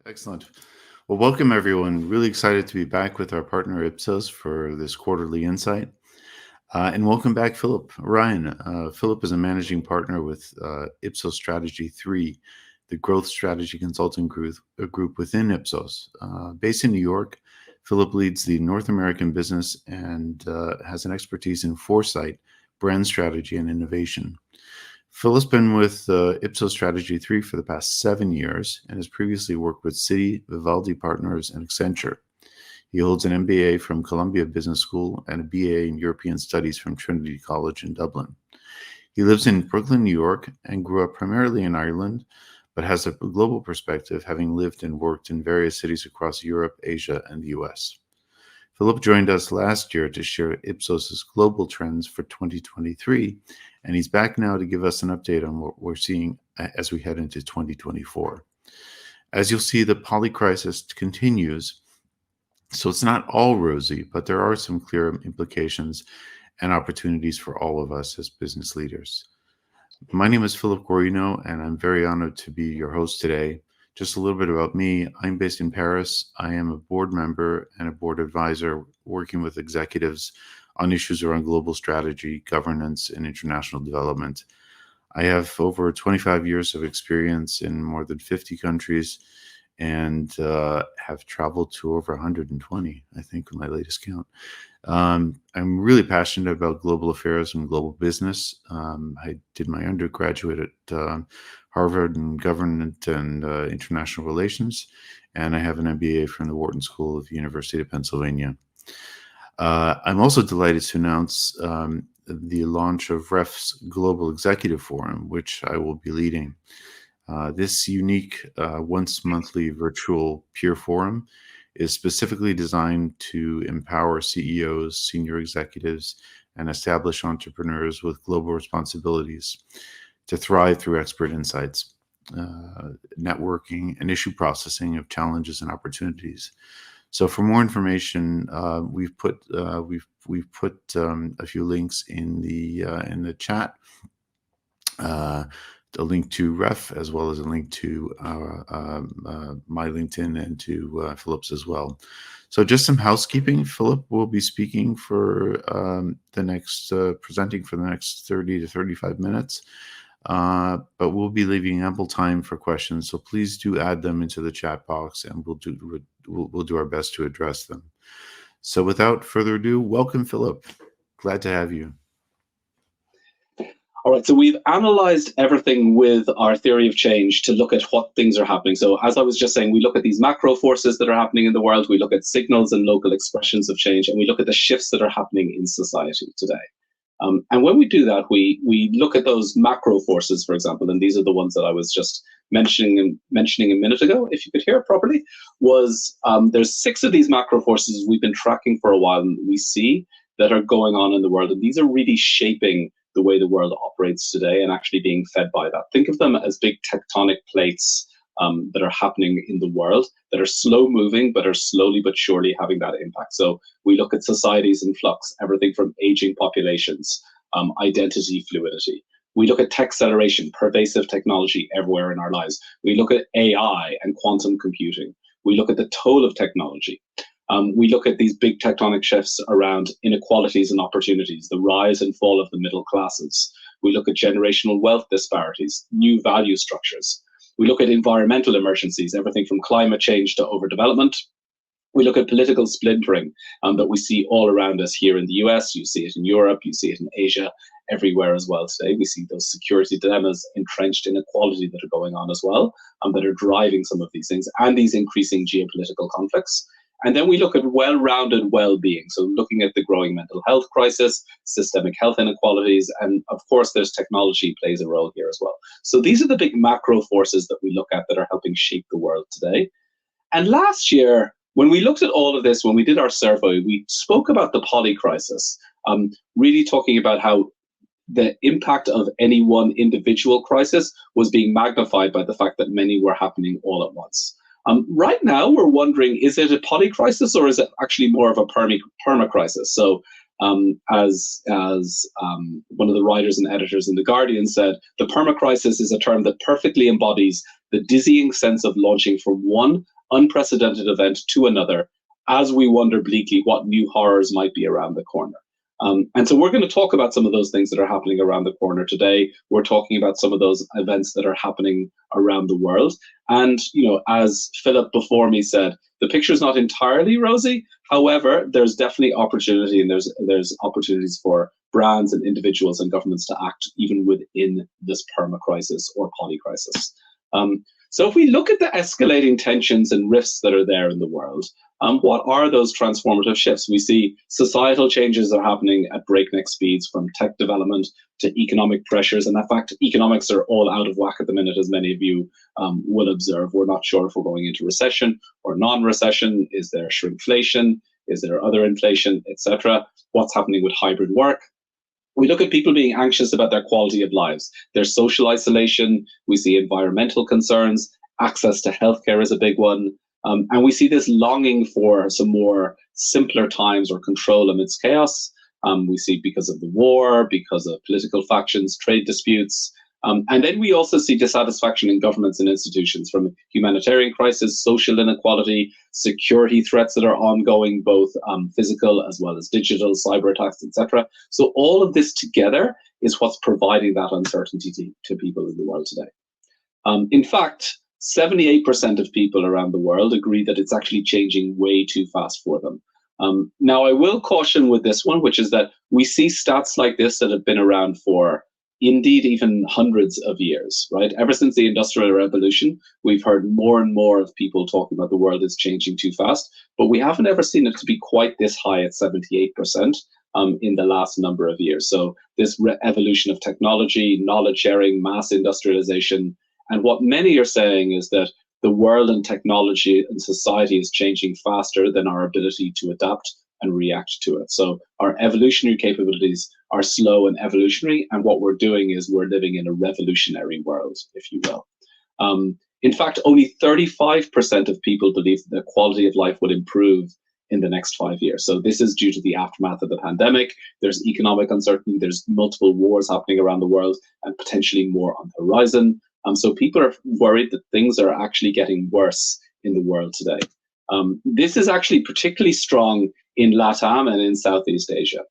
Excellent. Well, welcome everyone. Really excited to be back with our partner Ipsos for this quarterly insight. And welcome back, Philip. Ryan, Philip is a managing partner with Ipsos Strategy 3, the growth strategy consulting group within Ipsos. Based in New York, Philip leads the North American business and has an expertise in foresight, brand strategy, and innovation. Phil's been with Ipsos Strategy 3 for the past 7 years and has previously worked with Citi, Vivaldi Partners, and Accenture. He holds an MBA from Columbia Business School and a BA in European Studies from Trinity College in Dublin. He lives in Brooklyn, New York, and grew up primarily in Ireland, but has a global perspective, having lived and worked in various cities across Europe, Asia, and the US. Philip joined us last year to share Ipsos' global trends for 2023, and he's back now to give us an update on what we're seeing as we head into 2024. As you'll see, the polycrisis continues, so it's not all rosy, but there are some clear implications and opportunities for all of us as business leaders. My name is Philip Guarino, and I'm very honored to be your host today. Just a little bit about me. I'm based in Paris. I am a board member and a board advisor working with executives on issues around global strategy, governance, and international development. I have over 25 years of experience in more than 50 countries and have traveled to over 120, I think, in my latest count. I'm really passionate about global affairs and global business. I did my undergraduate at Harvard in government and international relations, and I have an MBA from the Wharton School of the University of Pennsylvania. I'm also delighted to announce the launch of REF's Global Executive Forum, which I will be leading. This unique once monthly virtual peer forum is specifically designed to empower CEOs, senior executives, and established entrepreneurs with global responsibilities to thrive through expert insights, networking, and issue processing of challenges and opportunities. So, for more information, we've put a few links in the chat. A link to REF, as well as a link to my LinkedIn and to Philip's as well. So just some housekeeping. Philip will be speaking for presenting for the next 30 to 35 minutes, but we'll be leaving ample time for questions. So please do add them into the chat box, and we'll do our best to address them. So without further ado, welcome, Philip. Glad to have you. All right, so we've analyzed everything with our theory of change to look at what things are happening. So as I was just saying, we look at these macro forces that are happening in the world, we look at signals and local expressions of change, and we look at the shifts that are happening in society today. And when we do that, we look at those macro forces, for example, and these are the ones that I was just mentioning a minute ago, if you could hear it properly, was there's 6 of these macro forces we've been tracking for a while, and we see that are going on in the world, and these are really shaping the way the world operates today and actually being fed by that. Think of them as big tectonic plates that are happening in the world that are slow moving, but are slowly but surely having that impact. So we look at societies in flux, everything from aging populations, identity fluidity. We look at tech acceleration, pervasive technology everywhere in our lives. We look at AI and quantum computing. We look at the toll of technology. We look at these big tectonic shifts around inequalities and opportunities, the rise and fall of the middle classes. We look at generational wealth disparities, new value structures. We look at environmental emergencies, everything from climate change to overdevelopment. We look at political splintering that we see all around us here in the US. You see it in Europe, you see it in Asia, everywhere as well today. We see those security dilemmas, entrenched inequality that are going on as well, that are driving some of these things, and these increasing geopolitical conflicts. And then we look at well-rounded well-being. So looking at the growing mental health crisis, systemic health inequalities, and of course there's technology plays a role here as well. So these are the big macro forces that we look at that are helping shape the world today. And last year, when we looked at all of this, when we did our survey, we spoke about the polycrisis, really talking about how the impact of any one individual crisis was being magnified by the fact that many were happening all at once. Right now, we're wondering, is it a polycrisis or is it actually more of a permacrisis? So As one of the writers and editors in The Guardian said, the permacrisis is a term that perfectly embodies the dizzying sense of launching from one unprecedented event to another as we wonder bleakly what new horrors might be around the corner. And so we're going to talk about some of those things that are happening around the corner today. We're talking about some of those events that are happening around the world. And, as Philip before me said, the picture is not entirely rosy. However, there's definitely opportunity, and there's opportunities for brands and individuals and governments to act even within this permacrisis or polycrisis. So if we look at the escalating tensions and rifts that are there in the world, what are those transformative shifts? We see societal changes are happening at breakneck speeds, from tech development to economic pressures. And in fact, economics are all out of whack at the minute, as many of you will observe. We're not sure if we're going into recession or non-recession. Is there shrinkflation? Is there other inflation, etc.? What's happening with hybrid work? We look at people being anxious about their quality of lives, their social isolation. We see environmental concerns. Access to healthcare is a big one. And we see this longing for some more simpler times or control amidst chaos. We see because of the war, because of political factions, trade disputes. And then we also see dissatisfaction in governments and institutions, from humanitarian crisis, social inequality, security threats that are ongoing, both physical as well as digital, cyber attacks, etc. So all of this together is what's providing that uncertainty to people in the world today. In fact, 78% of people around the world agree that it's actually changing way too fast for them. Now, I will caution with this one, which is that we see stats like this that have been around for indeed even hundreds of years, right? Ever since the Industrial Revolution, we've heard more and more of people talking about the world is changing too fast, but we haven't ever seen it to be quite this high at 78% in the last number of years. So this evolution of technology, knowledge sharing, mass industrialization, and what many are saying is that the world and technology and society is changing faster than our ability to adapt and react to it. So our evolutionary capabilities are slow and evolutionary, and what we're doing is we're living in a revolutionary world, if you will. In fact, only 35% of people believe that the quality of life would improve in the next 5 years. So this is due to the aftermath of the pandemic. There's economic uncertainty, there's multiple wars happening around the world, and potentially more on the horizon. So people are worried that things are actually getting worse in the world today. This is actually particularly strong in LATAM and in Southeast Asia,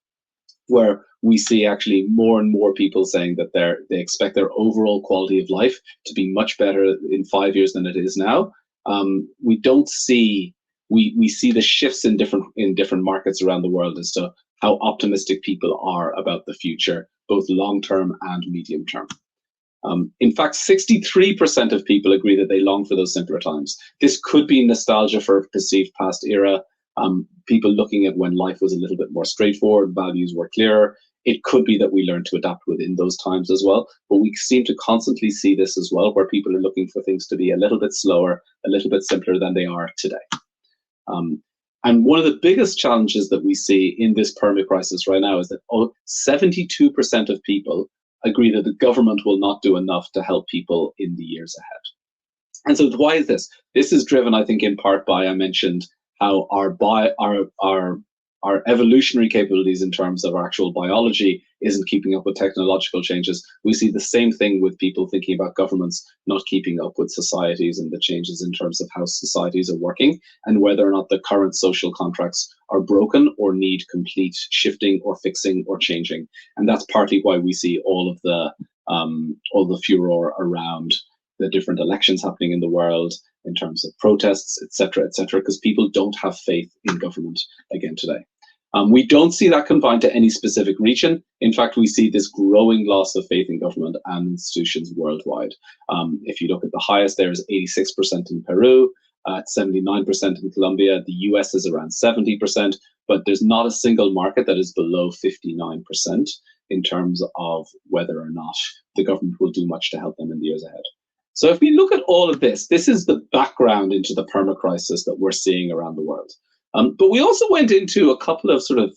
where we see actually more and more people saying that they expect their overall quality of life to be much better in 5 years than it is now. We see the shifts in different markets around the world as to how optimistic people are about the future, both long term and medium term. In fact, 63% of people agree that they long for those simpler times. This could be nostalgia for a perceived past era, people looking at when life was a little bit more straightforward, values were clearer. It could be that we learned to adapt within those times as well, but we seem to constantly see this as well, where people are looking for things to be a little bit slower, a little bit simpler than they are today. And one of the biggest challenges that we see in this permacrisis right now is that 72% of people agree that the government will not do enough to help people in the years ahead. And so why is this? This is driven, I think, in part by, I mentioned, how our evolutionary capabilities in terms of our actual biology isn't keeping up with technological changes. We see the same thing with people thinking about governments not keeping up with societies and the changes in terms of how societies are working, and whether or not the current social contracts are broken or need complete shifting or fixing or changing. And that's partly why we see all the furor around the different elections happening in the world in terms of protests, etc., because people don't have faith in government again today. We don't see that confined to any specific region. In fact, we see this growing loss of faith in government and institutions worldwide. If you look at the highest, there is 86% in Peru, 79% in Colombia. The US is around 70%, but there's not a single market that is below 59% in terms of whether or not the government will do much to help them in the years ahead. So if we look at all of this, this is the background into the permacrisis that we're seeing around the world. But we also went into a couple of sort of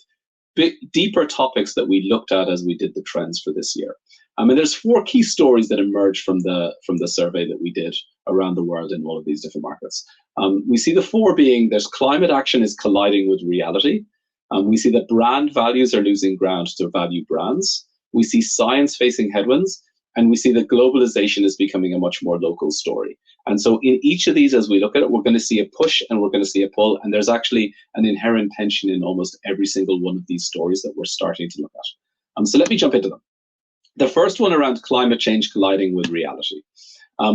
deeper topics that we looked at as we did the trends for this year. And there's 4 key stories that emerged from the survey that we did around the world in all of these different markets. We see the 4 being: there's climate action is colliding with reality. We see that brand values are losing ground to value brands. We see science facing headwinds, and we see that globalization is becoming a much more local story. And so in each of these, as we look at it, we're going to see a push and we're going to see a pull. And there's actually an inherent tension in almost every single one of these stories that we're starting to look at. So let me jump into them. The first one around climate change colliding with reality.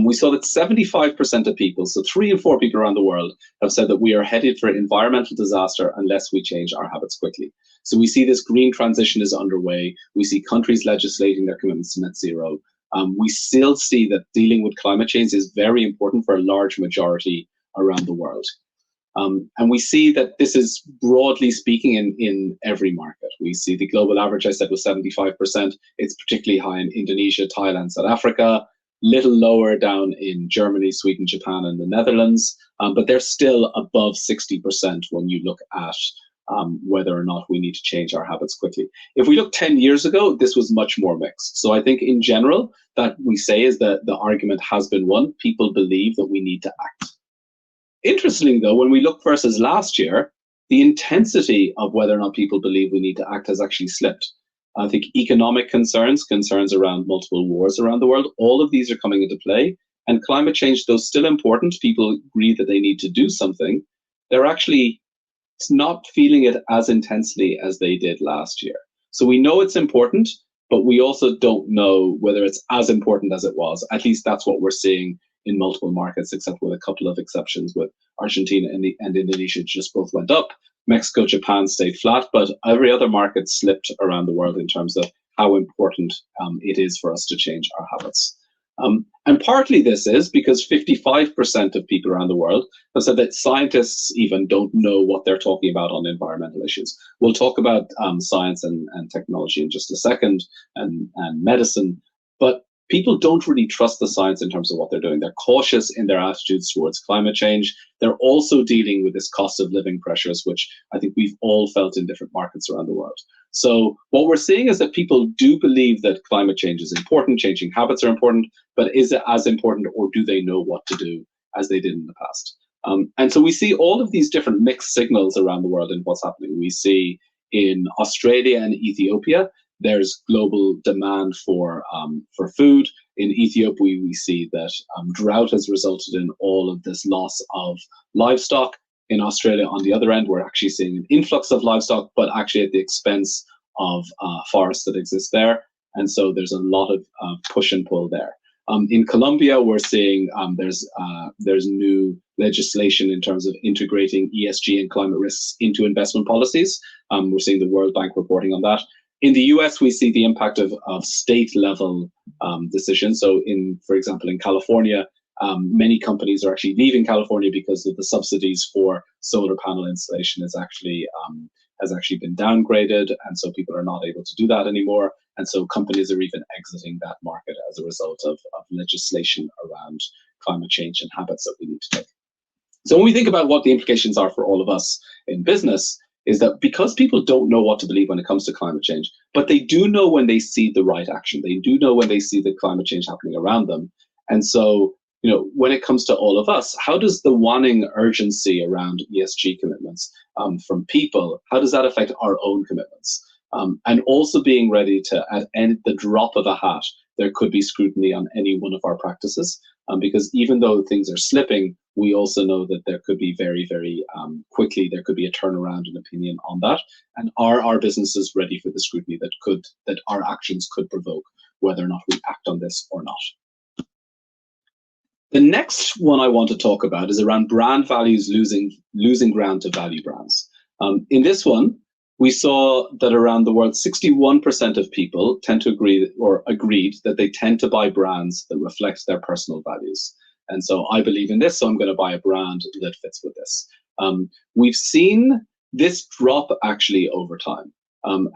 We saw that 75% of people, so 3 in 4 people around the world, have said that we are headed for environmental disaster unless we change our habits quickly. So we see this green transition is underway. We see countries legislating their commitments to net zero. We still see that dealing with climate change is very important for a large majority around the world. And we see that this is broadly speaking in every market. We see the global average, I said, was 75%. It's particularly high in Indonesia, Thailand, South Africa, little lower down in Germany, Sweden, Japan, and the Netherlands, but they're still above 60% when you look at whether or not we need to change our habits quickly. If we look 10 years ago, this was much more mixed. So I think in general, that we say is that the argument has been won. People believe that we need to act. Interestingly, though, when we look versus last year, the intensity of whether or not people believe we need to act has actually slipped. I think economic concerns around multiple wars around the world, all of these are coming into play. And climate change, though still important, people agree that they need to do something, they're actually not feeling it as intensely as they did last year. So we know it's important, but we also don't know whether it's as important as it was. At least that's what we're seeing in multiple markets, except with a couple of exceptions, with Argentina and Indonesia just both went up. Mexico, Japan stayed flat, but every other market slipped around the world in terms of how important it is for us to change our habits. And partly this is because 55% of people around the world have said that scientists even don't know what they're talking about on environmental issues. We'll talk about science and technology in just a second, and medicine, but people don't really trust the science in terms of what they're doing. They're cautious in their attitudes towards climate change. They're also dealing with this cost of living pressures, which I think we've all felt in different markets around the world. So what we're seeing is that people do believe that climate change is important, changing habits are important, but is it as important, or do they know what to do as they did in the past? And so we see all of these different mixed signals around the world in what's happening. We see in Australia and Ethiopia, there's global demand for food. In Ethiopia, we see that drought has resulted in all of this loss of livestock. In Australia, on the other end, we're actually seeing an influx of livestock, but actually at the expense of forests that exist there. And so there's a lot of push and pull there. In Colombia, we're seeing there's new legislation in terms of integrating ESG and climate risks into investment policies. We're seeing the World Bank reporting on that. In the US, we see the impact of state level decisions. So for example, in California, many companies are actually leaving California because of the subsidies for solar panel installation has actually been downgraded, and so people are not able to do that anymore. And so companies are even exiting that market as a result of legislation around climate change and habits that we need to take. So when we think about what the implications are for all of us in business, is that because people don't know what to believe when it comes to climate change, but they do know when they see the right action. They do know when they see the climate change happening around them. And so, when it comes to all of us, how does the wanting urgency around ESG commitments from people, how does that affect our own commitments? And also being ready to, at the drop of a hat, there could be scrutiny on any one of our practices, because even though things are slipping, we also know that there could be very, very quickly, there could be a turnaround in opinion on that. And are our businesses ready for the scrutiny that our actions could provoke, whether or not we act on this or not? The next one I want to talk about is around brand values losing ground to value brands. In this one, we saw that around the world, 61% of people tend to agree or agreed that they tend to buy brands that reflect their personal values. And so I believe in this, so I'm going to buy a brand that fits with this. We've seen this drop actually over time.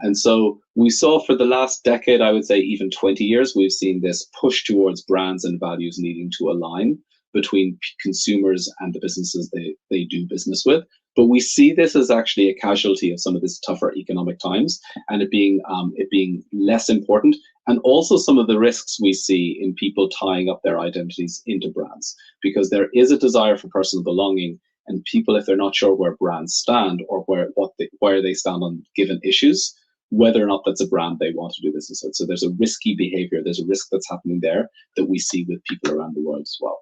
And so we saw for the last decade, I would say even 20 years, we've seen this push towards brands and values needing to align between consumers and the businesses they do business with. But we see this as actually a casualty of some of this tougher economic times, and it being less important, and also some of the risks we see in people tying up their identities into brands, because there is a desire for personal belonging. And people, if they're not sure where brands stand or where they stand on given issues, whether or not that's a brand they want to do business with. So there's a risky behavior, there's a risk that's happening there that we see with people around the world as well.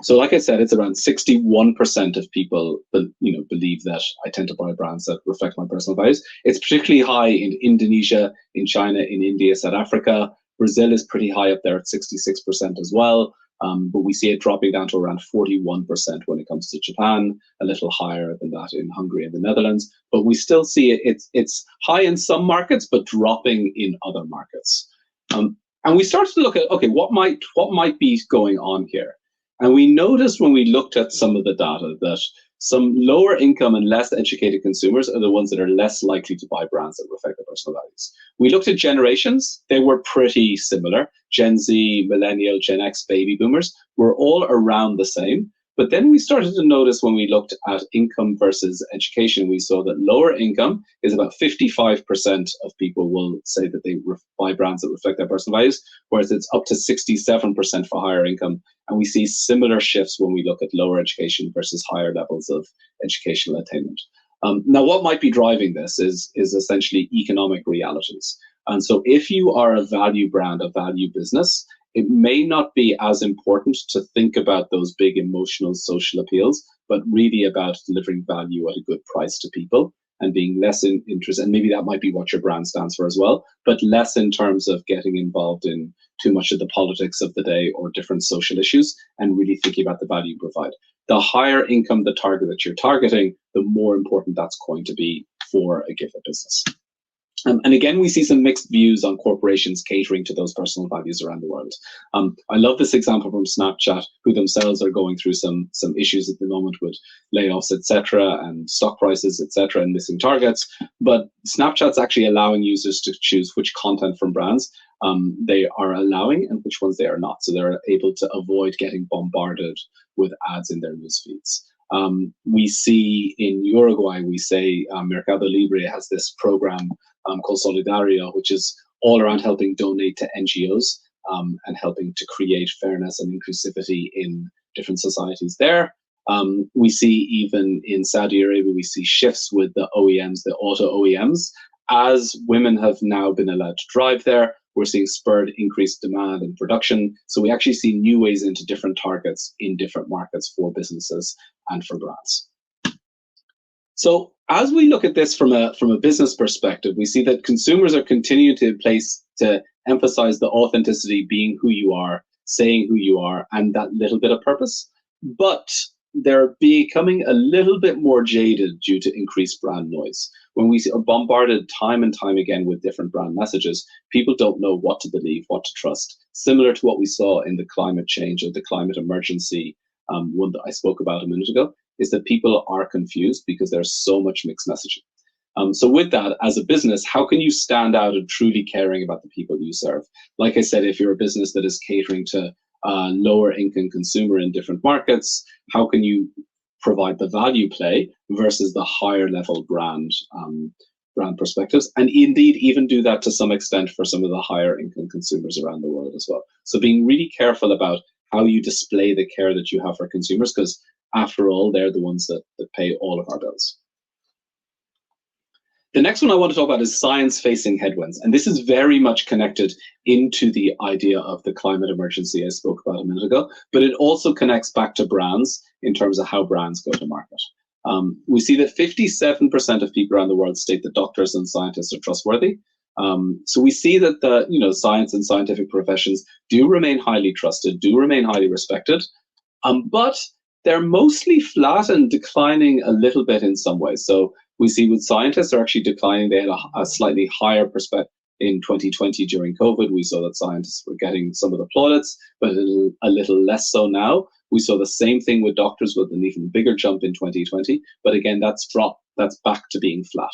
So like I said, it's around 61% of people believe that I tend to buy brands that reflect my personal values. It's particularly high in Indonesia, in China, in India, South Africa. Brazil is pretty high up there at 66% as well. But we see it dropping down to around 41% when it comes to Japan, a little higher than that in Hungary and the Netherlands. But we still see it's high in some markets, but dropping in other markets. And we started to look at, okay, what might be going on here? And we noticed when we looked at some of the data that some lower income and less educated consumers are the ones that are less likely to buy brands that reflect their personal values. We looked at generations. They were pretty similar. Gen Z, Millennial, Gen X, Baby Boomers were all around the same. But then we started to notice when we looked at income versus education, we saw that lower income is about 55% of people will say that they buy brands that reflect their personal values, whereas it's up to 67% for higher income. And we see similar shifts when we look at lower education versus higher levels of educational attainment. Now, what might be driving this is essentially economic realities. And so if you are a value brand, a value business, it may not be as important to think about those big emotional social appeals, but really about delivering value at a good price to people and being less interested. And maybe that might be what your brand stands for as well, but less in terms of getting involved in too much of the politics of the day or different social issues, and really thinking about the value you provide. The higher income the target that you're targeting, the more important that's going to be for a given business. And again, we see some mixed views on corporations catering to those personal values around the world. I love this example from Snapchat, who themselves are going through some issues at the moment with layoffs, etc., and stock prices, etc., and missing targets. But Snapchat's actually allowing users to choose which content from brands they are allowing and which ones they are not. So they're able to avoid getting bombarded with ads in their news feeds. We see in Uruguay, we say Mercado Libre has this program called Solidario, which is all around helping donate to NGOs and helping to create fairness and inclusivity in different societies there. We see even in Saudi Arabia, we see shifts with the OEMs, the auto OEMs. As women have now been allowed to drive there, we're seeing spurred increased demand and production. So we actually see new ways into different targets in different markets for businesses and for brands. So as we look at this from a business perspective, we see that consumers are continuing to emphasize the authenticity, being who you are, saying who you are, and that little bit of purpose. But they're becoming a little bit more jaded due to increased brand noise. When we are bombarded time and time again with different brand messages, people don't know what to believe, what to trust. Similar to what we saw in the climate change or the climate emergency one that I spoke about a minute ago, is that people are confused because there's so much mixed messaging. So with that, as a business, how can you stand out and truly caring about the people you serve? Like I said, if you're a business that is catering to lower income consumer in different markets, how can you provide the value play versus the higher level brand perspectives, and indeed even do that to some extent for some of the higher income consumers around the world as well. So being really careful about how you display the care that you have for consumers, because after all, they're the ones that pay all of our bills. The next one I want to talk about is science-facing headwinds. And this is very much connected into the idea of the climate emergency I spoke about a minute ago, but it also connects back to brands in terms of how brands go to market. We see that 57% of people around the world state that doctors and scientists are trustworthy. So we see that the science and scientific professions do remain highly trusted, do remain highly respected, but they're mostly flat and declining a little bit in some ways. So we see with scientists are actually declining. They had a slightly higher perspective in 2020 during COVID. We saw that scientists were getting some of the plaudits, but a little less so now. We saw the same thing with doctors with an even bigger jump in 2020. But again, that's dropped. That's back to being flat.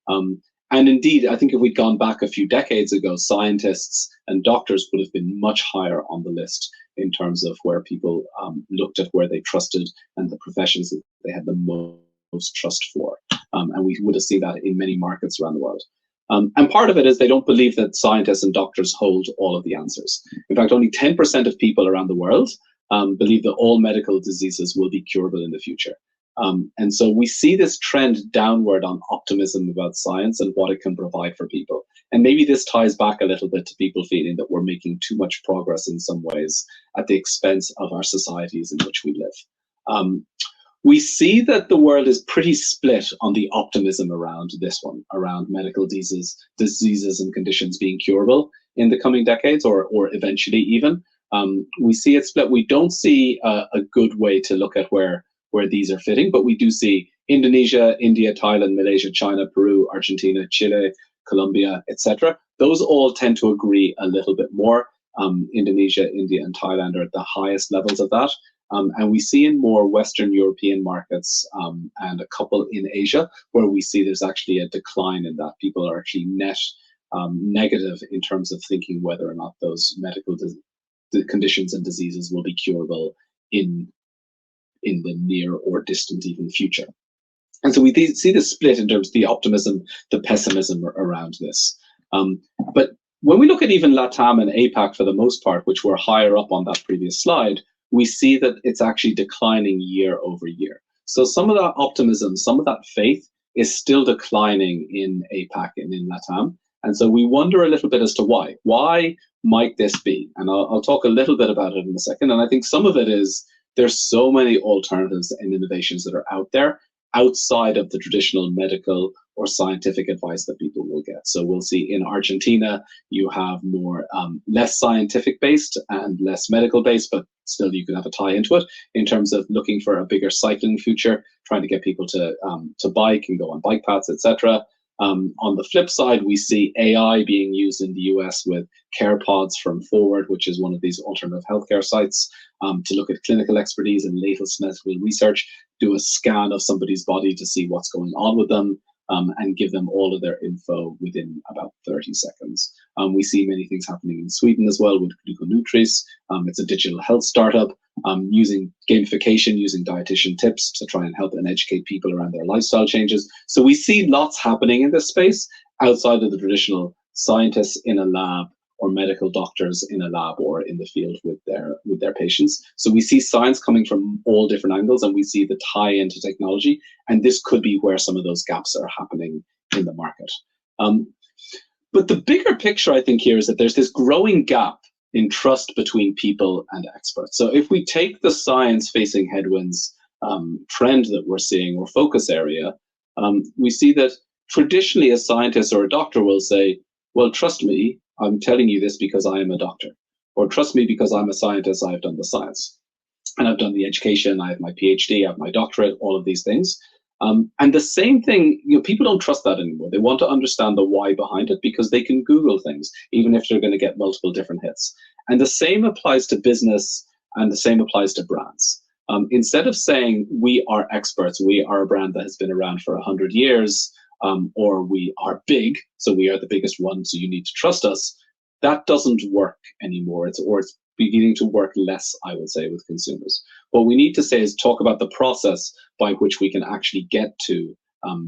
And indeed, I think if we'd gone back a few decades ago, scientists and doctors would have been much higher on the list in terms of where people looked at where they trusted and the professions that they had the most trust for. And we would have seen that in many markets around the world. And part of it is they don't believe that scientists and doctors hold all of the answers. In fact, only 10% of people around the world believe that all medical diseases will be curable in the future. And so we see this trend downward on optimism about science and what it can provide for people. And maybe this ties back a little bit to people feeling that we're making too much progress in some ways at the expense of our societies in which we live. We see that the world is pretty split on the optimism around this one, around medical diseases and conditions being curable in the coming decades, or eventually even. We see it split. We don't see a good way to look at where these are fitting, but we do see Indonesia, India, Thailand, Malaysia, China, Peru, Argentina, Chile, Colombia, etc. Those all tend to agree a little bit more. Indonesia, India, and Thailand are at the highest levels of that. And we see in more Western European markets and a couple in Asia where we see there's actually a decline in that. People are actually net negative in terms of thinking whether or not those medical conditions and diseases will be curable in the near or distant even future. And so we see this split in terms of the optimism, the pessimism around this. But when we look at even LATAM and APAC for the most part, which were higher up on that previous slide, we see that it's actually declining year over year. So some of that optimism, some of that faith is still declining in APAC and in LATAM. And so we wonder a little bit as to why. Why might this be? And I'll talk a little bit about it in a second. And I think some of it is there's so many alternatives and innovations that are out there outside of the traditional medical or scientific advice that people will get. So we'll see in Argentina, you have more less scientific based and less medical based, but still you can have a tie into it in terms of looking for a bigger cycling future, trying to get people to bike and go on bike paths, etc. On the flip side, we see AI being used in the US with CarePods from Forward, which is one of these alternative healthcare sites, to look at clinical expertise and latest medical research, do a scan of somebody's body to see what's going on with them, and give them all of their info within about 30 seconds. We see many things happening in Sweden as well with Gluconutris. It's a digital health startup using gamification, using dietitian tips to try and help and educate people around their lifestyle changes. So we see lots happening in this space outside of the traditional scientists in a lab or medical doctors in a lab or in the field with their patients. So we see science coming from all different angles, and we see the tie into technology, and this could be where some of those gaps are happening in the market. But the bigger picture, I think, here is that there's this growing gap in trust between people and experts. So if we take the science-facing headwinds trend that we're seeing, or focus area, we see that traditionally a scientist or a doctor will say, well, trust me, I'm telling you this because I am a doctor, or trust me because I'm a scientist, I've done the science, and I've done the education, I have my PhD, I have my doctorate, all of these things. And the same thing, people don't trust that anymore. They want to understand the why behind it because they can Google things, even if they're going to get multiple different hits. And the same applies to business, and the same applies to brands. Instead of saying we are experts, we are a brand that has been around for 100 years, or we are big, so we are the biggest one, so you need to trust us, that doesn't work anymore. It's beginning to work less, I would say, with consumers. What we need to say is talk about the process by which we can actually get to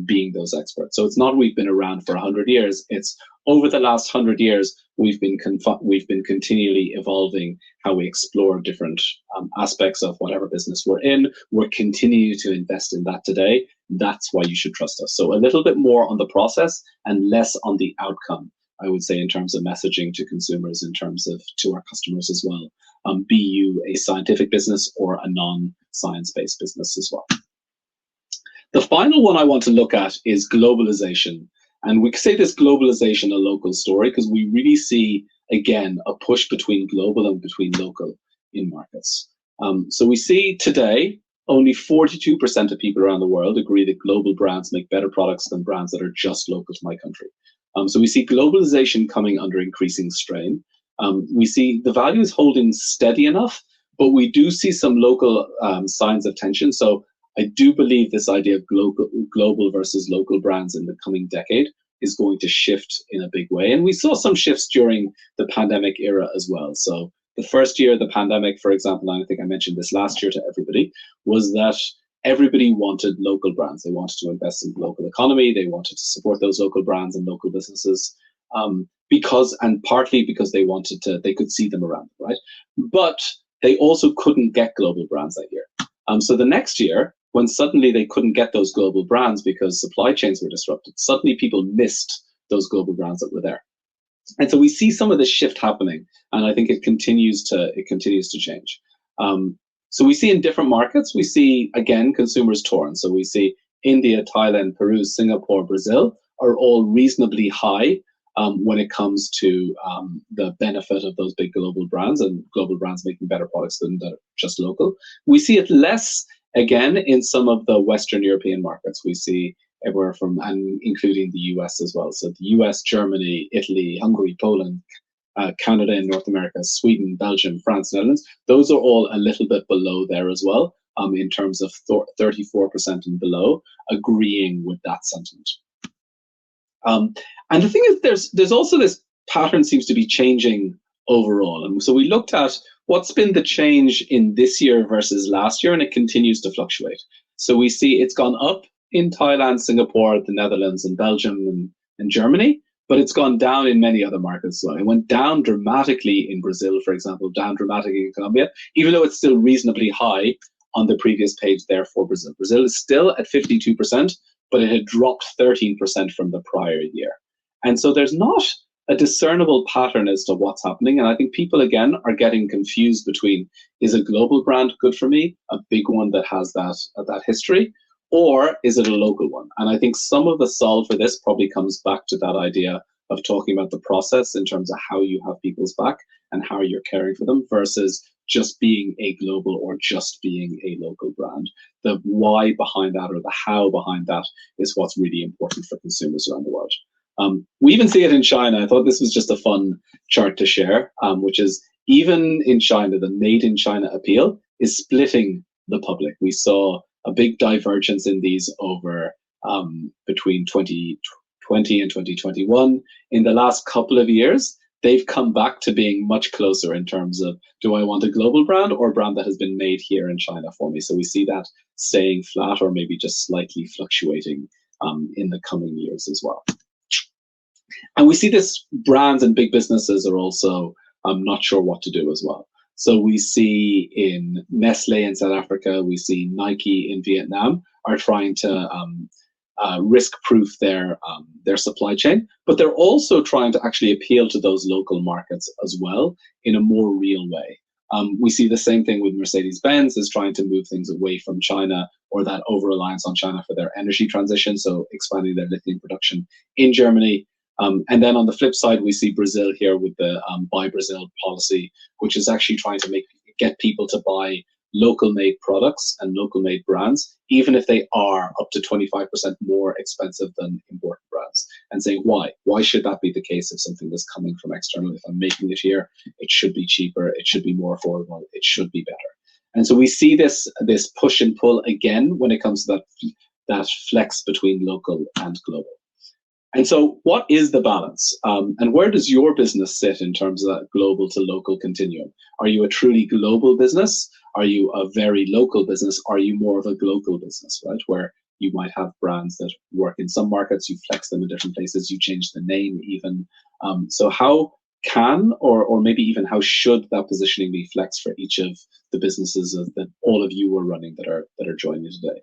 being those experts. So it's not we've been around for 100 years, it's over the last 100 years, we've been continually evolving how we explore different aspects of whatever business we're in. We're continuing to invest in that today. That's why you should trust us. So a little bit more on the process and less on the outcome, I would say, in terms of messaging to consumers, in terms of to our customers as well. Be you a scientific business or a non-science-based business as well. The final one I want to look at is globalization. And we say this globalization a local story because we really see, again, a push between global and between local in markets. So we see today, only 42% of people around the world agree that global brands make better products than brands that are just local to my country. So we see globalization coming under increasing strain. We see the value is holding steady enough, but we do see some local signs of tension. So I do believe this idea of global versus local brands in the coming decade is going to shift in a big way. And we saw some shifts during the pandemic era as well. So the first year of the pandemic, for example, and I think I mentioned this last year to everybody, was that everybody wanted local brands. They wanted to invest in the local economy. They wanted to support those local brands and local businesses partly because they could see them around, right? But they also couldn't get global brands that year. So the next year, when suddenly they couldn't get those global brands because supply chains were disrupted, suddenly people missed those global brands that were there. And so we see some of this shift happening, and I think it continues to change. So we see in different markets, we see again consumers torn. So we see India, Thailand, Peru, Singapore, Brazil are all reasonably high when it comes to the benefit of those big global brands and global brands making better products than just local. We see it less again in some of the Western European markets. We see everywhere from, and including the US as well. So the US, Germany, Italy, Hungary, Poland, Canada in North America, Sweden, Belgium, France, Netherlands, those are all a little bit below there as well, in terms of 34% and below, agreeing with that sentiment. And the thing is, there's also this pattern seems to be changing overall. And so we looked at what's been the change in this year versus last year, and it continues to fluctuate. So we see it's gone up in Thailand, Singapore, the Netherlands, and Belgium, and Germany, but it's gone down in many other markets. So it went down dramatically in Brazil, for example, down dramatically in Colombia, even though it's still reasonably high on the previous page there for Brazil. Brazil is still at 52%, but it had dropped 13% from the prior year. And so there's not a discernible pattern as to what's happening. And I think people, again, are getting confused between, is a global brand good for me, a big one that has that history, or is it a local one? And I think some of the solve for this probably comes back to that idea of talking about the process in terms of how you have people's back and how you're caring for them versus just being a global or just being a local brand. The why behind that or the how behind that is what's really important for consumers around the world. We even see it in China. I thought this was just a fun chart to share, which is even in China, the made in China appeal is splitting the public. We saw a big divergence in these over between 2020 and 2021. In the last couple of years, they've come back to being much closer in terms of, do I want a global brand or a brand that has been made here in China for me? So we see that staying flat or maybe just slightly fluctuating in the coming years as well. And we see this brands and big businesses are also not sure what to do as well. So we see in Nestle in South Africa, we see Nike in Vietnam are trying to risk-proof their supply chain, but they're also trying to actually appeal to those local markets as well in a more real way. We see the same thing with Mercedes-Benz is trying to move things away from China or that over-reliance on China for their energy transition, so expanding their lithium production in Germany. And then on the flip side, we see Brazil here with the Buy Brazil policy, which is actually trying to get people to buy local-made products and local-made brands, even if they are up to 25% more expensive than imported brands, and saying why? Why should that be the case if something that's coming from external? If I'm making it here, it should be cheaper, it should be more affordable, it should be better. And so we see this push and pull again when it comes to that flex between local and global. And so what is the balance? And where does your business sit in terms of that global to local continuum? Are you a truly global business? Are you a very local business? Are you more of a global business, right? Where you might have brands that work in some markets, you flex them in different places, you change the name even. So how can, or maybe even how should that positioning be flexed for each of the businesses that all of you are running that are joining today?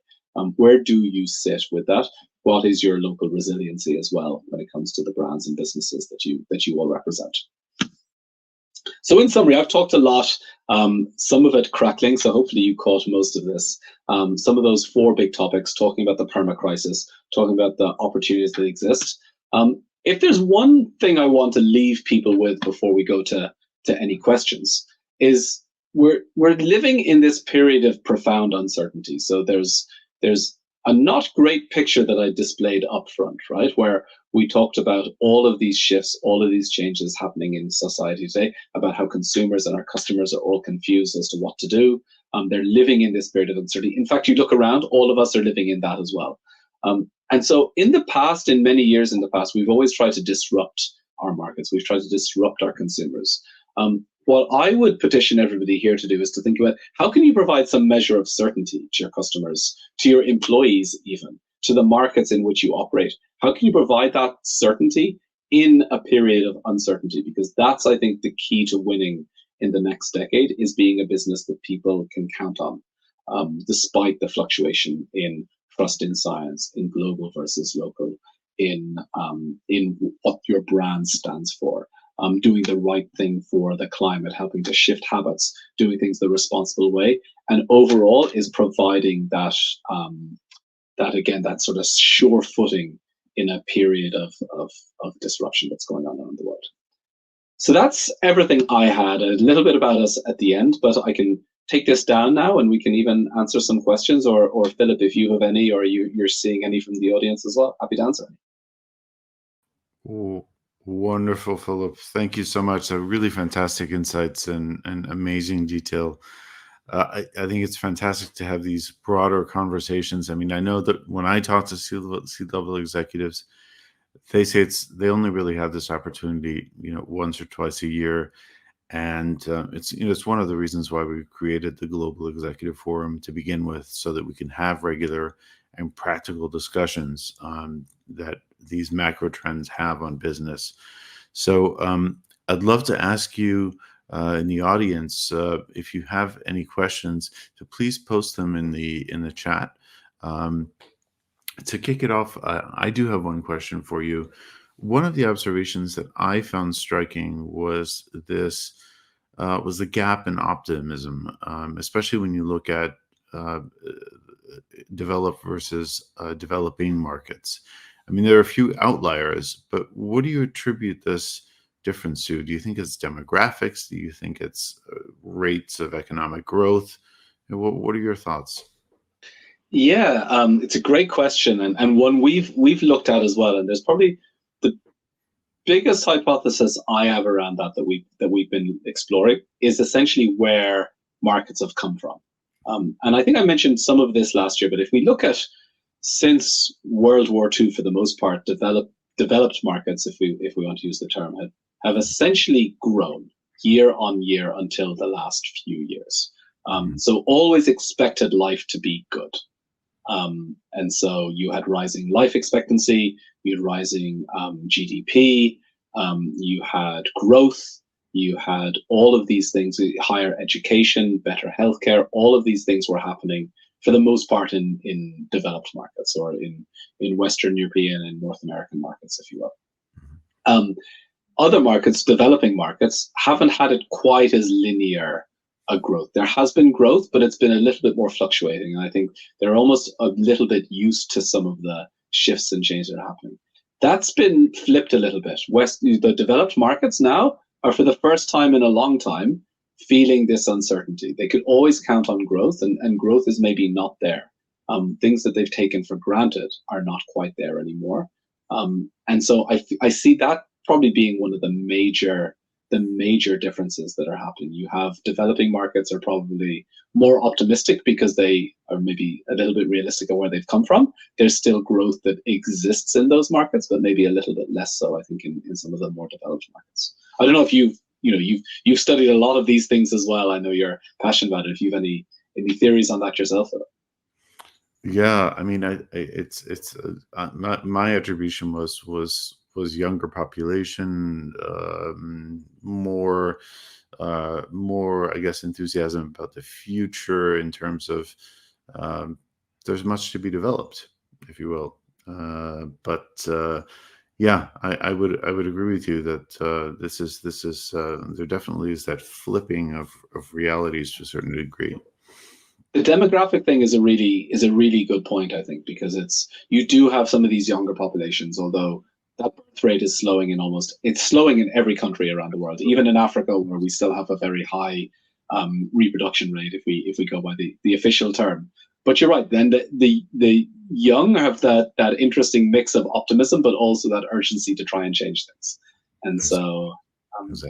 Where do you sit with that? What is your local resiliency as well when it comes to the brands and businesses that you all represent? So in summary, I've talked a lot, some of it crackling, so hopefully you caught most of this. Some of those 4 big topics, talking about the perma-crisis, talking about the opportunities that exist. If there's one thing I want to leave people with before we go to any questions, is we're living in this period of profound uncertainty. So there's a not great picture that I displayed up front, right? Where we talked about all of these shifts, all of these changes happening in society today, about how consumers and our customers are all confused as to what to do. They're living in this period of uncertainty. In fact, you look around, all of us are living in that as well. And so in the past, in many years in the past, we've always tried to disrupt our markets. We've tried to disrupt our consumers. What I would petition everybody here to do is to think about how can you provide some measure of certainty to your customers, to your employees even, to the markets in which you operate. How can you provide that certainty in a period of uncertainty? Because that's, I think, the key to winning in the next decade is being a business that people can count on, despite the fluctuation in trust in science, in global versus local, in what your brand stands for, doing the right thing for the climate, helping to shift habits, doing things the responsible way, and overall is providing that that again, that sort of sure footing in a period of disruption that's going on around the world. So that's everything I had. A little bit about us at the end, but I can take this down now and we can even answer some questions, or Philip, if you have any, or you're seeing any from the audience as well, happy to answer. Oh, wonderful, Philip. Thank you so much. Really fantastic insights and amazing detail. I think it's fantastic to have these broader conversations. I mean, I know that when I talk to C-level executives, they say they only really have this opportunity, once or twice a year, and it's one of the reasons why we created the Global Executive Forum to begin with, so that we can have regular and practical discussions that these macro trends have on business. So I'd love to ask you in the audience, if you have any questions, to please post them in the chat. To kick it off, I do have one question for you. One of the observations that I found striking was the gap in optimism, especially when you look at developed versus developing markets. I mean, there are a few outliers, but what do you attribute this difference to? Do you think it's demographics? Do you think it's rates of economic growth? What are your thoughts? Yeah, it's a great question, and one we've looked at as well. And there's probably the biggest hypothesis I have around that we've been exploring is essentially where markets have come from. And I think I mentioned some of this last year, but if we look at since World War II, for the most part, developed markets, if we want to use the term, have essentially grown year on year until the last few years. So always expected life to be good. And so you had rising life expectancy, you had rising GDP, you had growth, you had all of these things, higher education, better healthcare, all of these things were happening for the most part in developed markets, or in Western European and North American markets, if you will. Other markets, developing markets, haven't had it quite as linear a growth. There has been growth, but it's been a little bit more fluctuating. And I think they're almost a little bit used to some of the shifts and changes that are happening. That's been flipped a little bit. The developed markets now are, for the first time in a long time, feeling this uncertainty. They could always count on growth, and growth is maybe not there. Things that they've taken for granted are not quite there anymore. And so I see that probably being one of the major differences that are happening. You have developing markets are probably more optimistic because they are maybe a little bit realistic of where they've come from. There's still growth that exists in those markets, but maybe a little bit less so, I think, in some of the more developed markets. I don't know if you've studied a lot of these things as well. I know you're passionate about it. If you have any theories on that yourself? Yeah, I mean, my attribution was younger population, more, I guess, enthusiasm about the future in terms of there's much to be developed, if you will. But yeah, I would agree with you that this is there definitely is that flipping of realities to a certain degree. The demographic thing is a really good point, I think, because you do have some of these younger populations, although that birth rate is slowing it's slowing in every country around the world, even in Africa, where we still have a very high reproduction rate, if we go by the official term. But you're right. Then the young have that interesting mix of optimism, but also that urgency to try and change things. And so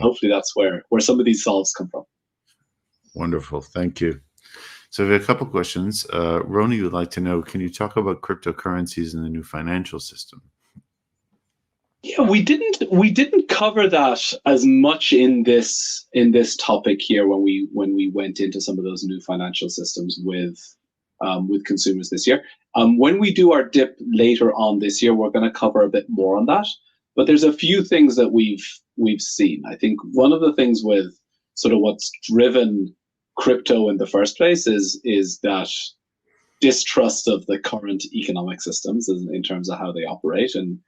hopefully that's where some of these solves come from. Wonderful, thank you. So we have a couple questions. Roni would like to know, can you talk about cryptocurrencies in the new financial system? Yeah, we didn't cover that as much in this topic here when we went into some of those new financial systems with consumers this year. When we do our dip later on this year, we're going to cover a bit more on that. But there's a few things that we've seen. I think one of the things with sort of what's driven crypto in the first place is that distrust of the current economic systems in terms of how they operate, and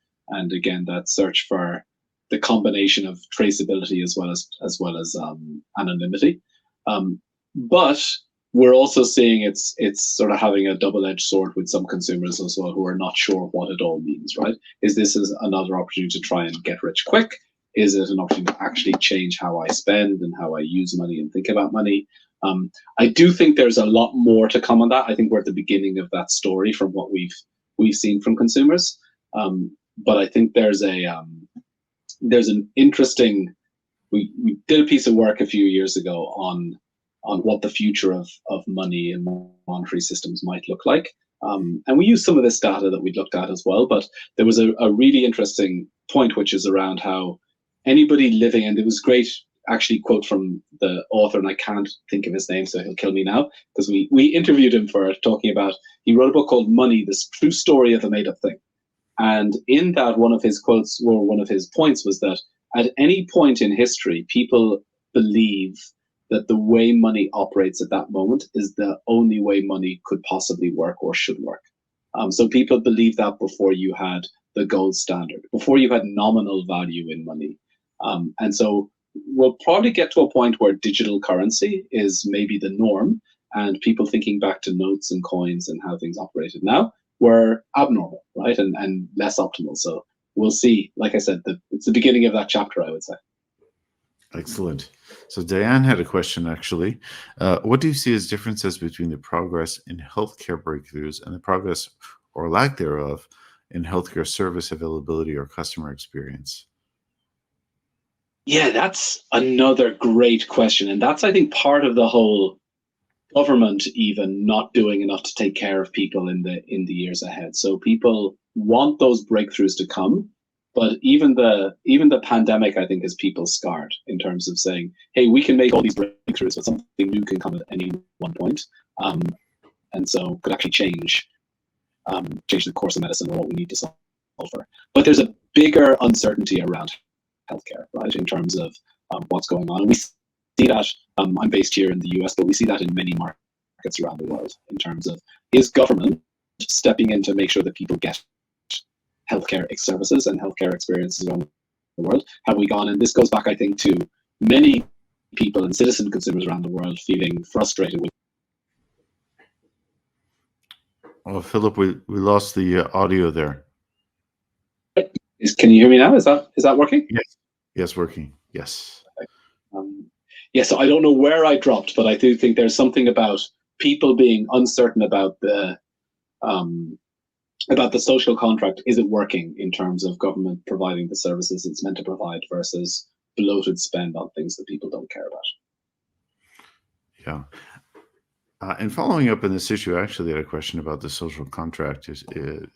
again that search for the combination of traceability as well as anonymity. But we're also seeing it's sort of having a double-edged sword with some consumers as well, who are not sure what it all means, right? Is this another opportunity to try and get rich quick? Is it an opportunity to actually change how I spend and how I use money and think about money? I do think there's a lot more to come on that. I think we're at the beginning of that story from what we've seen from consumers. But I think there's an interesting. We did a piece of work a few years ago on what the future of money and monetary systems might look like. And we used some of this data that we looked at as well, but there was a really interesting point, which is around how anybody living, and it was great, actually, quote from the author, and I can't think of his name, so he'll kill me now, because we interviewed him for talking about, he wrote a book called Money, This True Story of a Made Up Thing. And in that, one of his quotes, or one of his points, was that at any point in history, people believe that the way money operates at that moment is the only way money could possibly work or should work. So people believe that before you had the gold standard, before you had nominal value in money. And so we'll probably get to a point where digital currency is maybe the norm, and people thinking back to notes and coins and how things operated now were abnormal, right? And less optimal. So we'll see. Like I said, it's the beginning of that chapter, I would say. Excellent. So Diane had a question, actually. What do you see as differences between the progress in healthcare breakthroughs and the progress or lack thereof in healthcare service availability or customer experience? Yeah, that's another great question. And that's, I think, part of the whole government even not doing enough to take care of people in the years ahead. So people want those breakthroughs to come, but even the pandemic, I think, has people scarred in terms of saying, hey, we can make all these breakthroughs, but something new can come at any one point. And so could actually change the course of medicine or what we need to solve for. But there's a bigger uncertainty around healthcare, right, in terms of what's going on. And we see that, I'm based here in the US, but we see that in many markets around the world in terms of, is government stepping in to make sure that people get healthcare services and healthcare experiences around the world? Have we gone? And this goes back, I think, to many people and citizen consumers around the world feeling frustrated with. Oh, Philip, we lost the audio there. Can you hear me now? Is that working? Yes, working. Yes. Yeah, so I don't know where I dropped, but I do think there's something about people being uncertain about the social contract. Is it working in terms of government providing the services it's meant to provide versus bloated spend on things that people don't care about? Yeah. And following up on this issue, I actually had a question about the social contract. I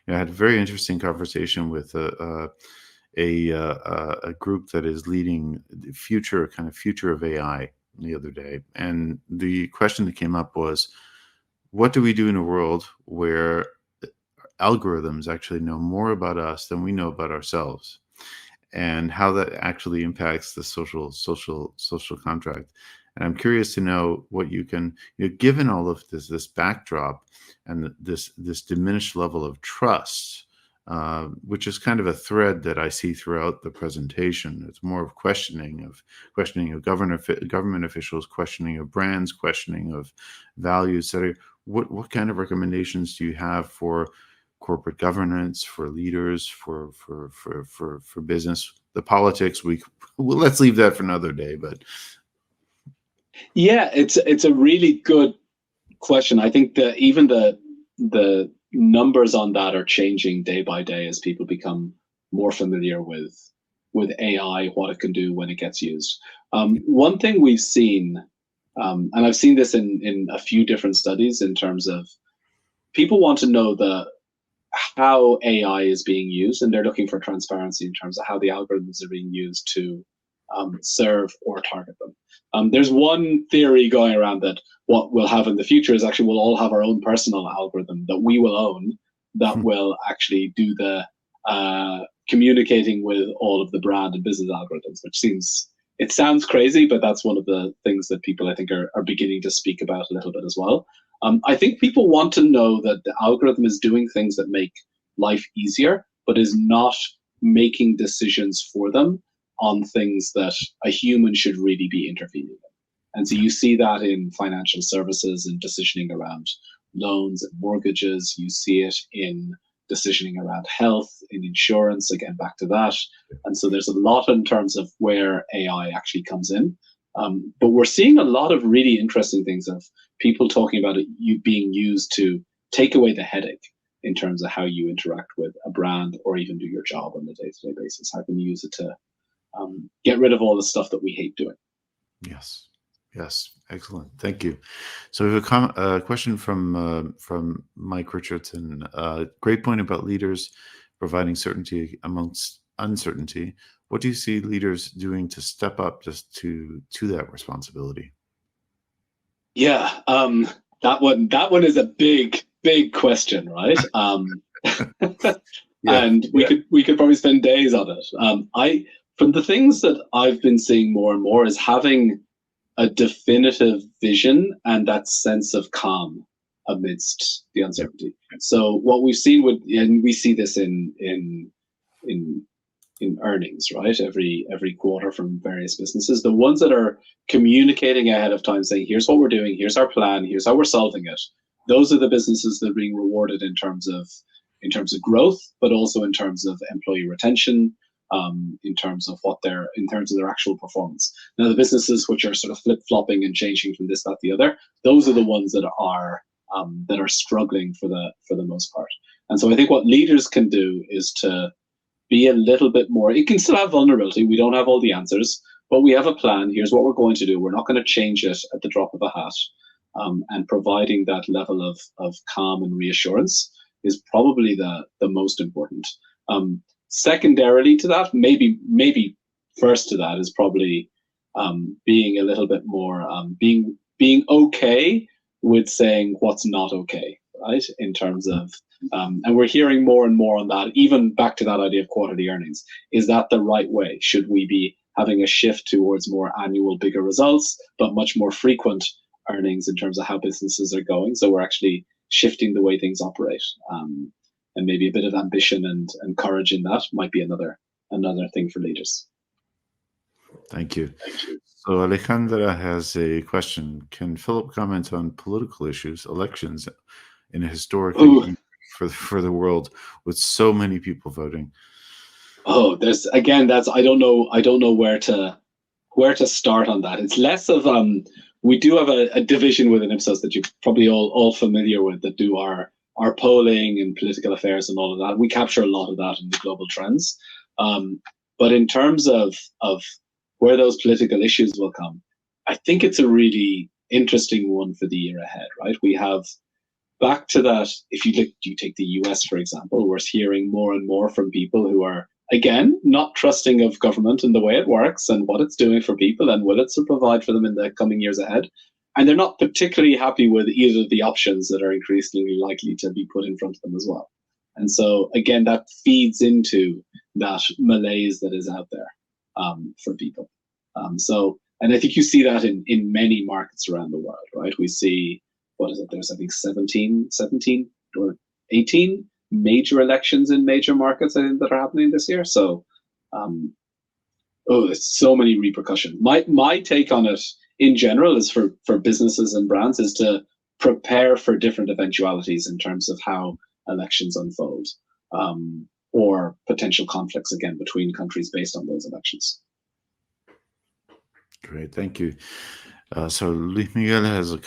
had a very interesting conversation with a group that is leading the future of AI the other day, and the question that came up was, what do we do in a world where algorithms actually know more about us than we know about ourselves, and how that actually impacts the social contract? And I'm curious to know what you can, given all of this backdrop and this diminished level of trust, which is kind of a thread that I see throughout the presentation. It's more of questioning of government officials, questioning of brands, questioning of values. What kind of recommendations do you have for corporate governance, for leaders, for business, the politics? Let's leave that for another day, but. Yeah, it's a really good question. I think that even the numbers on that are changing day by day as people become more familiar with AI, what it can do when it gets used. One thing we've seen, and I've seen this in a few different studies, in terms of people want to know how AI is being used, and they're looking for transparency in terms of how the algorithms are being used to serve or target them. There's one theory going around that what we'll have in the future is actually we'll all have our own personal algorithm that we will own that will actually do the communicating with all of the brand and business algorithms, which seems it sounds crazy, but that's one of the things that people I think are beginning to speak about a little bit as well. I think people want to know that the algorithm is doing things that make life easier, but is not making decisions for them on things that a human should really be intervening in. And so you see that in financial services and decisioning around loans and mortgages. You see it in decisioning around health, in insurance, again, back to that. And so there's a lot in terms of where AI actually comes in. But we're seeing a lot of really interesting things of people talking about it being used to take away the headache in terms of how you interact with a brand or even do your job on a day-to-day basis. How can you use it to get rid of all the stuff that we hate doing? Yes. Yes, excellent. Thank you. So we have a question from Mike Richardson. Great point about leaders providing certainty amongst uncertainty. What do you see leaders doing to step up just to that responsibility? Yeah, that one is a big question, right? And we could probably spend days on it. From the things that I've been seeing more and more is having a definitive vision and that sense of calm amidst the uncertainty. So what we've seen and we see this in earnings, right? Every quarter from various businesses, the ones that are communicating ahead of time, saying, "Here's what we're doing, here's our plan, here's how we're solving it." Those are the businesses that are being rewarded in terms of growth, but also in terms of employee retention, in terms of their actual performance. Now, the businesses which are sort of flip-flopping and changing from this, that, the other, those are the ones that are struggling for the most part. And so I think what leaders can do is to be a little bit more. It can still have vulnerability. We don't have all the answers, but we have a plan. Here's what we're going to do. We're not going to change it at the drop of a hat. And providing that level of calm and reassurance is probably the most important. Secondarily to that, maybe first to that, is probably being a little bit more being okay with saying what's not okay, right? In terms of and we're hearing more and more on that, even back to that idea of quarterly earnings. Is that the right way? Should we be having a shift towards more annual, bigger results, but much more frequent earnings in terms of how businesses are going? So we're actually shifting the way things operate. And maybe a bit of ambition and courage in that might be another thing for leaders. Thank you. So Alejandra has a question. Can Philip comment on political issues, elections in a historic for the world with so many people voting? Oh, there's again, I don't know where to start on that. It's less of we do have a division within Ipsos that you're probably all familiar with, that do our polling and political affairs and all of that. We capture a lot of that in the global trends. But in terms of where those political issues will come, I think it's a really interesting one for the year ahead, right? We have, back to that, if you take the US, for example, we're hearing more and more from people who are, again, not trusting of government and the way it works and what it's doing for people and will it provide for them in the coming years ahead. And they're not particularly happy with either of the options that are increasingly likely to be put in front of them as well. And so, again, that feeds into that malaise that is out there for people. And I think you see that in many markets around the world, right? We see, there's, I think, 17 or 18 major elections in major markets, I think, that are happening this year. So, there's so many repercussions. My take on it, in general, is for businesses and brands is to prepare for different eventualities in terms of how elections unfold, or potential conflicts, again, between countries based on those elections. Great, thank you. So Luis Miguel has a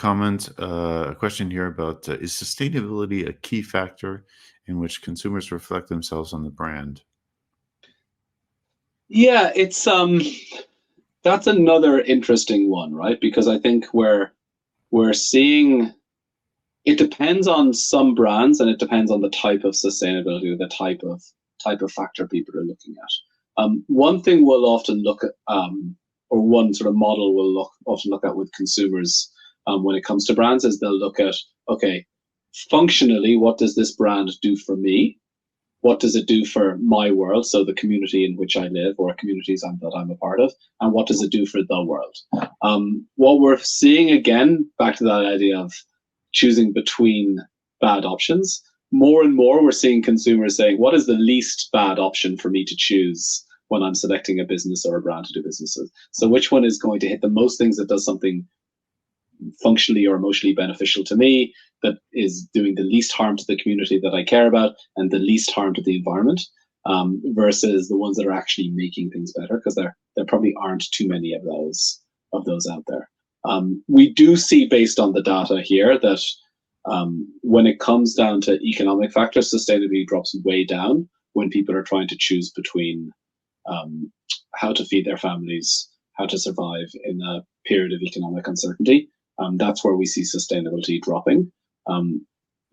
question here about, is sustainability a key factor in which consumers reflect themselves on the brand? Yeah, it's that's another interesting one, right? Because I think we're seeing, it depends on some brands and it depends on the type of sustainability or the type of factor people are looking at. One thing we'll often look at, or one sort of model we'll often look at with consumers when it comes to brands, is they'll look at, okay, functionally, what does this brand do for me? what does it do for my world, so the community in which I live or communities that I'm a part of, and what does it do for the world? What we're seeing, again, back to that idea of choosing between bad options, more and more we're seeing consumers saying, what is the least bad option for me to choose when I'm selecting a business or a brand to do business with? So which one is going to hit the most things that does something functionally or emotionally beneficial to me, that is doing the least harm to the community that I care about and the least harm to the environment, versus the ones that are actually making things better, because there probably aren't too many of those out there. We do see, based on the data here, that when it comes down to economic factors, sustainability drops way down when people are trying to choose between how to feed their families, how to survive in a period of economic uncertainty. That's where we see sustainability dropping.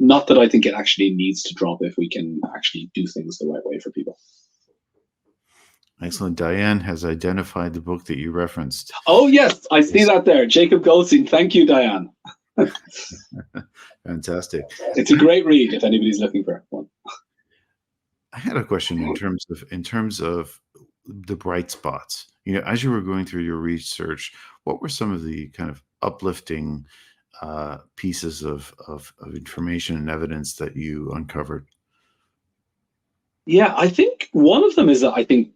Not that I think it actually needs to drop if we can actually do things the right way for people. Excellent. Diane has identified the book that you referenced. Oh, yes, I see that there. Jacob Goldstein. Thank you, Diane. Fantastic. It's a great read if anybody's looking for one. I had a question in terms of the bright spots. As you were going through your research, what were some of the kind of uplifting pieces of information and evidence that you uncovered? Yeah, I think one of them is that I think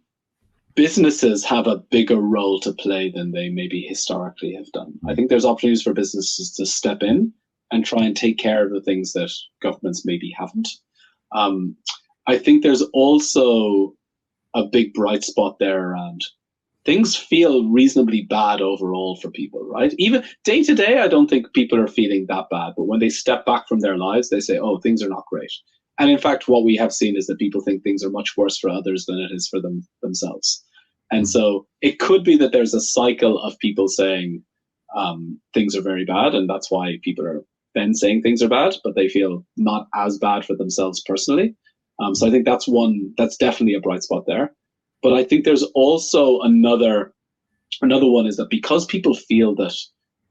businesses have a bigger role to play than they maybe historically have done. I think there's opportunities for businesses to step in and try and take care of the things that governments maybe haven't. I think there's also a big bright spot there around things feel reasonably bad overall for people, right? Even day to day, I don't think people are feeling that bad. But when they step back from their lives, they say, oh, things are not great. And in fact, what we have seen is that people think things are much worse for others than it is for themselves. And so it could be that there's a cycle of people saying things are very bad. And that's why people are then saying things are bad, but they feel not as bad for themselves personally. So I think that's definitely a bright spot there. But I think there's also another one, is that because people feel that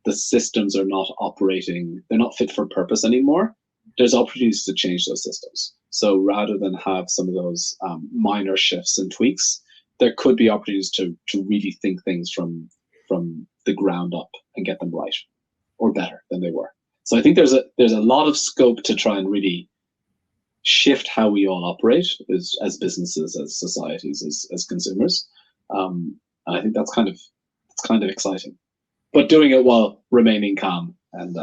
the systems are not operating, they're not fit for purpose anymore, there's opportunities to change those systems. So rather than have some of those minor shifts and tweaks, there could be opportunities to really think things from the ground up and get them right or better than they were. So I think there's a lot of scope to try and really shift how we all operate as businesses, as societies, as consumers. And I think that's kind of exciting. But doing it while remaining calm and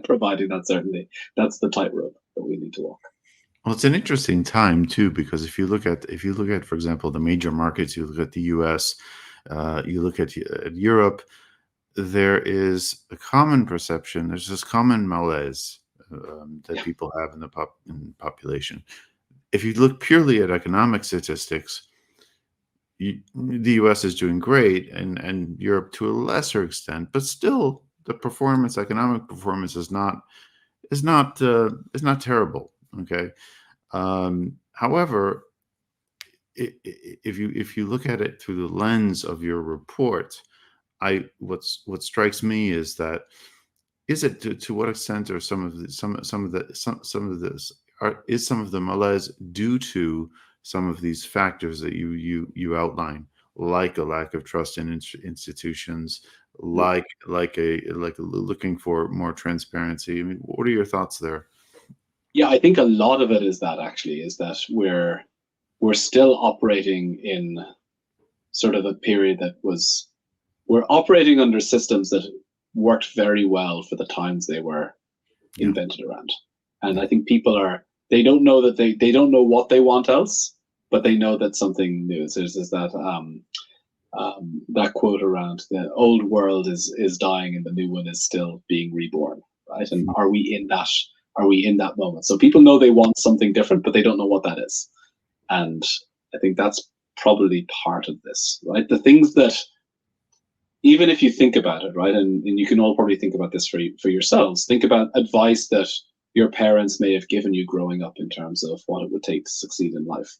providing that certainty, that's the tightrope that we need to walk. Well, it's an interesting time too, because if you look at, for example, the major markets, you look at the U.S., you look at Europe, there is a common perception. There's this common malaise that people have in the population. If you look purely at economic statistics, the U.S. is doing great, and Europe to a lesser extent, but still the economic performance is not terrible. Okay. However, if you look at it through the lens of your report, what strikes me is that, to what extent are some of the malaise due to some of these factors that you outline, like a lack of trust in institutions, like looking for more transparency? I mean, what are your thoughts there? Yeah, I think a lot of it is that we're still operating in sort of a period we're operating under systems that worked very well for the times they were invented around. And I think people they don't know that they don't know what they want else, but they know that something new. So there's that that quote around the old world is dying and the new one is still being reborn, right? And are we in that moment? So people know they want something different, but they don't know what that is. And I think that's probably part of this, right? The things that, even if you think about it, right, and you can all probably think about this for yourselves, think about advice that your parents may have given you growing up in terms of what it would take to succeed in life.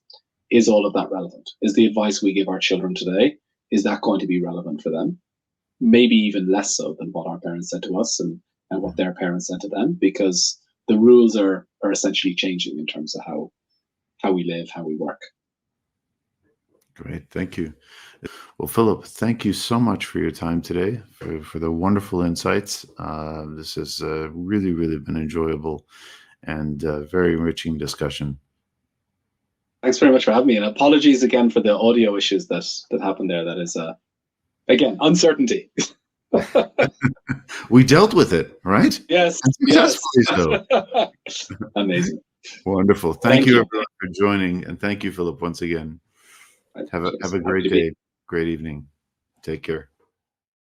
Is all of that relevant? Is the advice we give our children today, is that going to be relevant for them? Maybe even less so than what our parents said to us and what their parents said to them, because the rules are essentially changing in terms of how we live, how we work. Great. Thank you. Well, Philip, thank you so much for your time today, for the wonderful insights. This has really, really been enjoyable and very enriching discussion. Thanks very much for having me, and apologies again for the audio issues that happened there. That is, again, uncertainty. We dealt with it, right? Yes, And successfully so. Amazing. Wonderful. Thank you everyone for joining, and thank you, Philip, once again. Have a great day, great evening. Take care.